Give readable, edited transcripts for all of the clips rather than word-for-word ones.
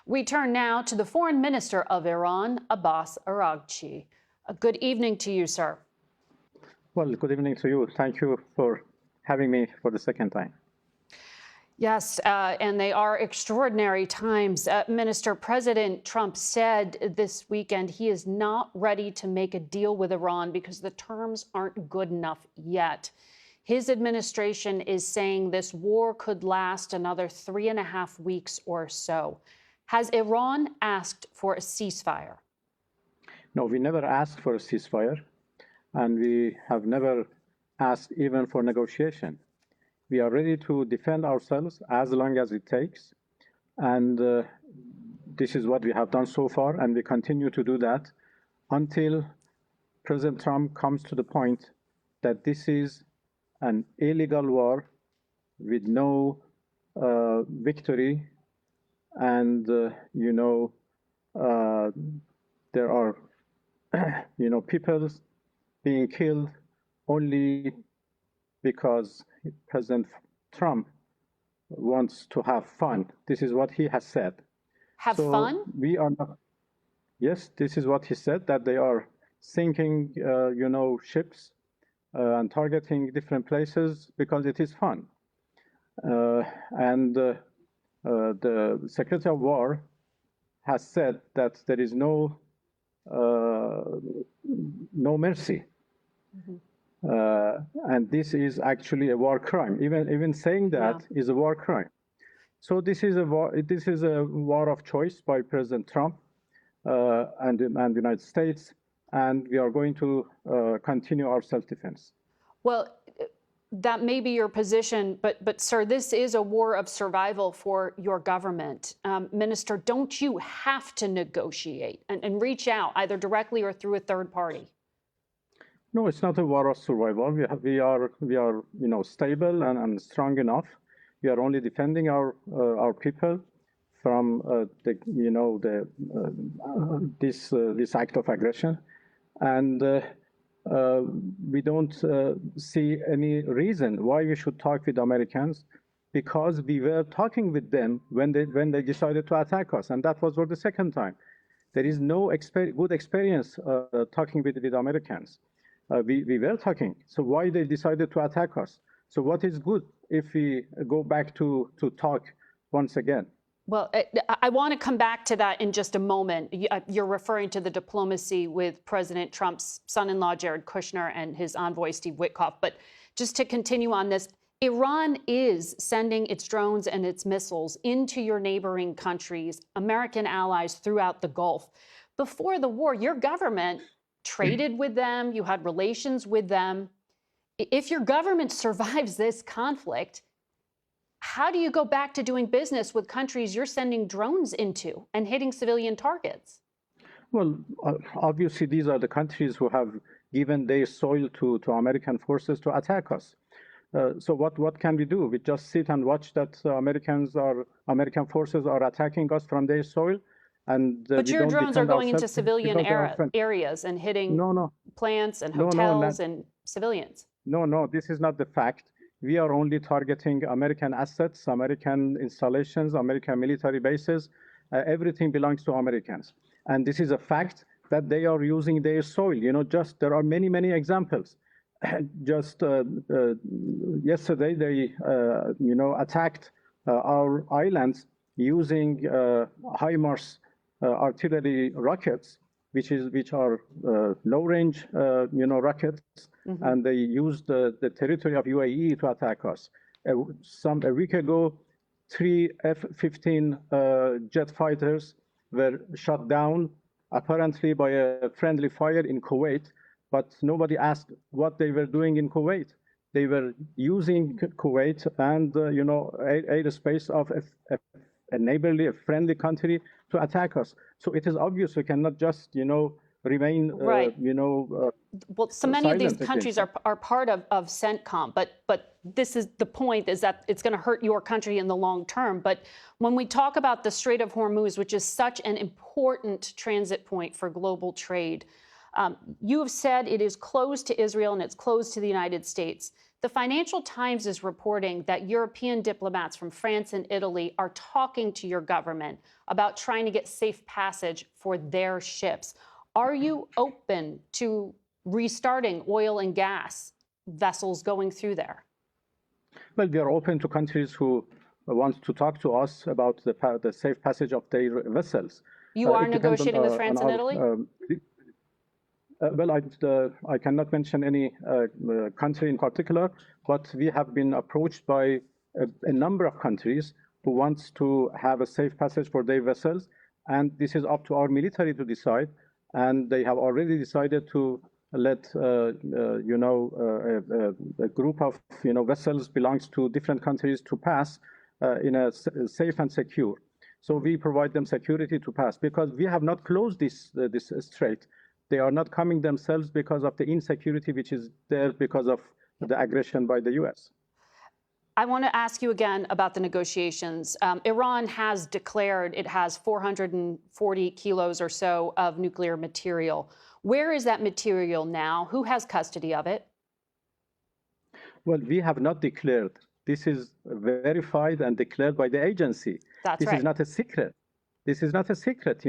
We turn now to the Foreign Minister of Iran, Abbas Araghchi. Good evening to you, sir. Well, good evening to you. Thank you for having me for the second time. Yes, and they are extraordinary times. Minister, President Trump said this weekend he is not ready to make a deal with Iran because the terms aren't good enough yet. His administration is saying this war could last another 3.5 weeks or so. Has Iran asked for a ceasefire? No, we never asked for a ceasefire, and we have never asked even for negotiation. We are ready to defend ourselves as long as it takes, and this is what we have done so far, and we continue to do that until President Trump comes to the point that this is an illegal war with no victory, and there are people being killed only because President Trump wants to have fun. This is what he has said. Have fun? We are not. Yes, this is what he said, that they are sinking, ships and targeting different places because it is fun. And the Secretary of War has said that there is no mercy. Mm-hmm. And this is actually a war crime. Even saying that is a war crime. So this is a war. This is a war of choice by President Trump and the United States, and we are going to continue our self-defense. Well, that may be your position, but sir, this is a war of survival for your government. Minister, don't you have to negotiate and reach out either directly or through a third party? No, it's not a war of survival. We are stable and strong enough. We are only defending our people from this act of aggression, and we don't see any reason why we should talk with Americans, because we were talking with them when they decided to attack us, and that was for the second time. There is no good experience talking with Americans. We were talking, so why they decided to attack us? So what is good if we go back to talk once again? Well, I want to come back to that in just a moment. You're referring to the diplomacy with President Trump's son-in-law, Jared Kushner, and his envoy, Steve Witkoff. But just to continue on this, Iran is sending its drones and its missiles into your neighboring countries, American allies throughout the Gulf. Before the war, your government traded with them, you had relations with them. If your government survives this conflict, how do you go back to doing business with countries you're sending drones into and hitting civilian targets? Well, obviously, these are the countries who have given their soil to American forces to attack us. So what can we do? We just sit and watch that American forces are attacking us from their soil? But your drones are going into civilian areas and hitting plants and hotels and civilians. No, this is not the fact. We are only targeting American assets, American installations, American military bases. Everything belongs to Americans. And this is a fact that they are using their soil. There are many examples. Just yesterday, they attacked our islands using HIMARS artillery rockets, which are low-range, rockets, and they used the territory of UAE to attack us. A week ago, 3 F-15 jet fighters were shot down, apparently by a friendly fire in Kuwait, but nobody asked what they were doing in Kuwait. They were using Kuwait and airspace of a neighborly, a friendly country to attack us. So it is obvious we cannot just, remain, well, so many of these countries are part of CENTCOM, but this is the point, is that it's going to hurt your country in the long term. But when we talk about the Strait of Hormuz, which is such an important transit point for global trade, You have said it is closed to Israel and it's closed to the United States. The Financial Times is reporting that European diplomats from France and Italy are talking to your government about trying to get safe passage for their ships. Are you open to restarting oil and gas vessels going through there? Well, we are open to countries who want to talk to us about the safe passage of their vessels. You are negotiating with France and Italy? Well, I cannot mention any country in particular, but we have been approached by a number of countries who wants to have a safe passage for their vessels, and this is up to our military to decide. And they have already decided to let a group of vessels belongs to different countries to pass in a safe and secure. So we provide them security to pass because we have not closed this strait. They are not coming themselves because of the insecurity which is there because of the aggression by the U.S. I want to ask you again about the negotiations. Iran has declared it has 440 kilos or so of nuclear material. Where is that material now? Who has custody of it? Well, we have not declared. This is verified and declared by the agency. That's right. This is not a secret. This is not a secret,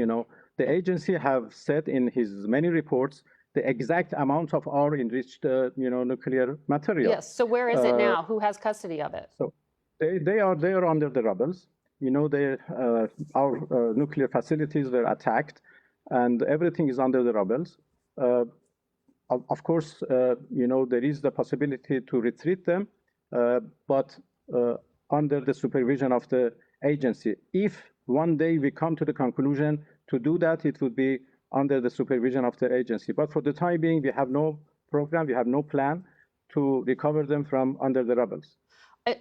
The agency have said in his many reports the exact amount of our enriched, nuclear material. Yes. So where is it now? Who has custody of it? So they are under the rubbles. Our nuclear facilities were attacked, and everything is under the rubbles. Of course, there is the possibility to retreat them, but under the supervision of the agency. If one day we come to the conclusion to do that, it would be under the supervision of the agency. But for the time being, we have no program, we have no plan to recover them from under the rubbles.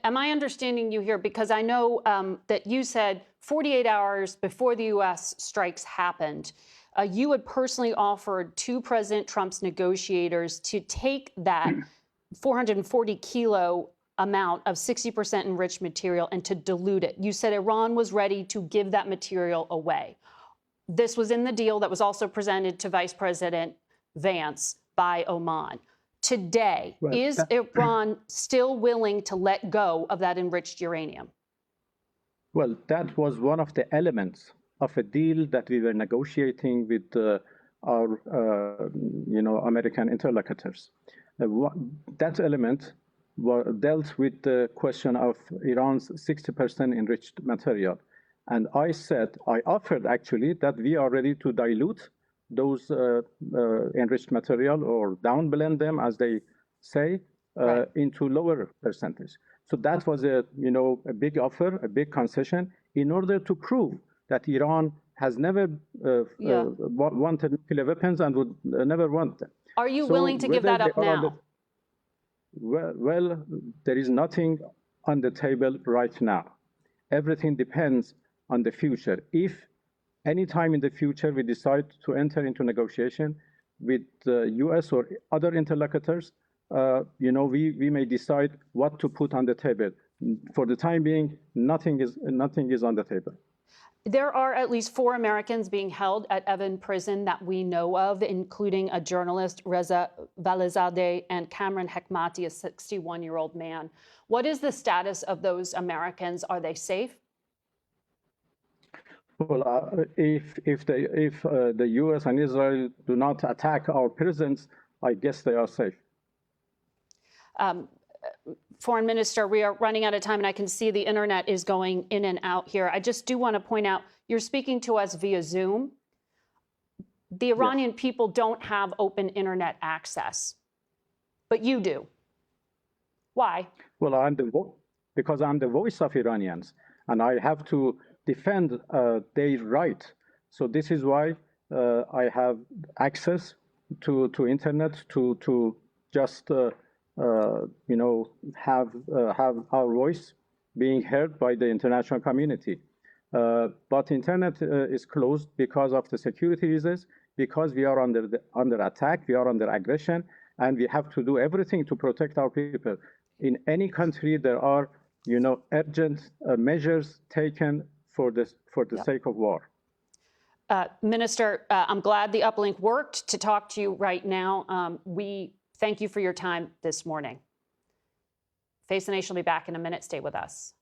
Am I understanding you here? Because I know that you said 48 hours before the U.S. strikes happened, you had personally offered to President Trump's negotiators to take that 440 kilo amount of 60% enriched material and to dilute it. You said Iran was ready to give that material away. This was in the deal that was also presented to Vice President Vance by Oman. Today, is Iran still willing to let go of that enriched uranium? Well, that was one of the elements of a deal that we were negotiating with our, American interlocutors. That element dealt with the question of Iran's 60% enriched material. And I offered actually that we are ready to dilute those enriched material or downblend them, as they say, into lower percentage. So that was a big offer, a big concession, in order to prove that Iran has never wanted nuclear weapons and would never want them. Are you willing to give that up now? Well, there is nothing on the table right now. Everything depends on the future. If any time in the future we decide to enter into negotiation with the U.S. or other interlocutors, we may decide what to put on the table. For the time being, nothing is on the table. There are at least 4 Americans being held at Evin prison that we know of, including a journalist, Reza Valizadeh, and Cameron Hekmati, a 61-year-old man. What is the status of those Americans? Are they safe? Well, if the U.S. and Israel do not attack our prisons, I guess they are safe. Foreign Minister, we are running out of time, and I can see the internet is going in and out here. I just do want to point out, you're speaking to us via Zoom. The Iranian people don't have open internet access, but you do. Why? Well, because I'm the voice of Iranians, and I have to defend their right. So this is why I have access to internet to just have our voice being heard by the international community. But internet is closed because of the security reasons, because we are under attack, we are under aggression, and we have to do everything to protect our people. In any country, there are urgent measures taken for the sake of war. Minister, I'm glad the uplink worked to talk to you right now. We thank you for your time this morning. Face the Nation will be back in a minute. Stay with us.